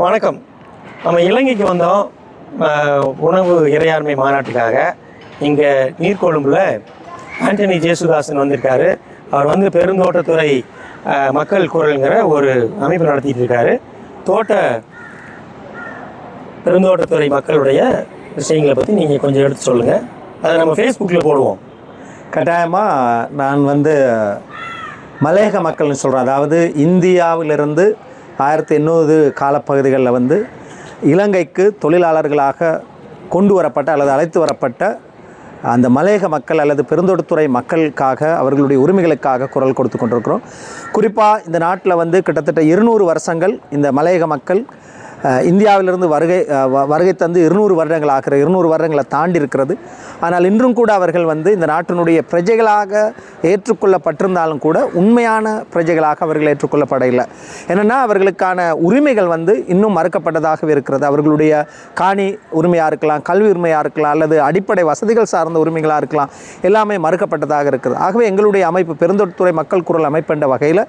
வணக்கம். நம்ம இலங்கைக்கு வந்தோம் உணவு இறையாண்மை மாநாட்டுக்காக. இங்கே நீர்கொழும்பில் ஆண்டனி ஜேசுதாசன் வந்திருக்காரு. அவர் வந்து பெருந்தோட்டத்துறை மக்கள் குரலுங்கிற ஒரு அமைப்பு நடத்திட்டு இருக்காரு. பெருந்தோட்டத்துறை மக்களுடைய விஷயங்களை பற்றி நீங்கள் கொஞ்சம் எடுத்து சொல்லுங்கள். அதை நம்ம ஃபேஸ்புக்கில் போடுவோம். கட்டாயமாக நான் வந்து மலையக மக்கள்னு சொல்கிறேன். அதாவது இந்தியாவிலிருந்து 1800 காலப்பகுதிகளில் வந்து இலங்கைக்கு தொழிலாளர்களாக கொண்டு வரப்பட்ட அல்லது அழைத்து வரப்பட்ட அந்த மலையக மக்கள் அல்லது பெருந்தோட்டத்துறை மக்களுக்காக, அவர்களுடைய உரிமைகளுக்காக குரல் கொடுத்து கொண்டிருக்கிறோம். குறிப்பாக இந்த நாட்டில் வந்து கிட்டத்தட்ட 200 வருஷங்கள் இந்த மலையக மக்கள் இந்தியாவிலிருந்து வருகை தந்து 200 வருடங்கள் ஆகிற 200 வருடங்களை தாண்டி இருக்கிறது. ஆனால் இன்றும் கூட அவர்கள் வந்து இந்த நாட்டினுடைய பிரஜைகளாக ஏற்றுக்கொள்ளப்பட்டிருந்தாலும் கூட உண்மையான பிரஜைகளாக அவர்கள் ஏற்றுக்கொள்ளப்படவில்லை. என்னென்னா அவர்களுக்கான உரிமைகள் வந்து இன்னும் மறுக்கப்பட்டதாகவே இருக்கிறது. அவர்களுடைய காணி உரிமையாக இருக்கலாம், கல்வி உரிமையாக இருக்கலாம், அல்லது அடிப்படை வசதிகள் சார்ந்த உரிமைகளாக இருக்கலாம், எல்லாமே மறுக்கப்பட்டதாக இருக்கிறது. ஆகவே எங்களுடைய அமைப்பு பெருந்தோட்டத்துறை மக்கள் குரல் அமைப்பு என்ற வகையில்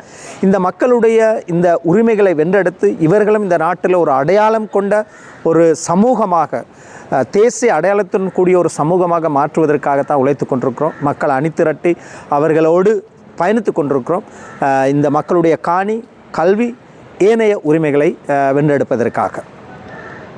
இந்த மக்களுடைய இந்த உரிமைகளை வென்றெடுத்து இவர்களும் இந்த நாட்டில் ஒரு அடையாளம் கொண்ட ஒரு சமூகமாக, தேசிய அடையாளத்துடன் கூடிய ஒரு சமூகமாக மாற்றுவதற்காகத்தான் உழைத்து கொண்டிருக்கிறோம். மக்கள் அணிதிரட்டி அவர்களோடு பயணித்து கொண்டிருக்கிறோம். இந்த மக்களுடைய காணி, கல்வி, ஏனைய உரிமைகளை வென்றெடுப்பதற்காக.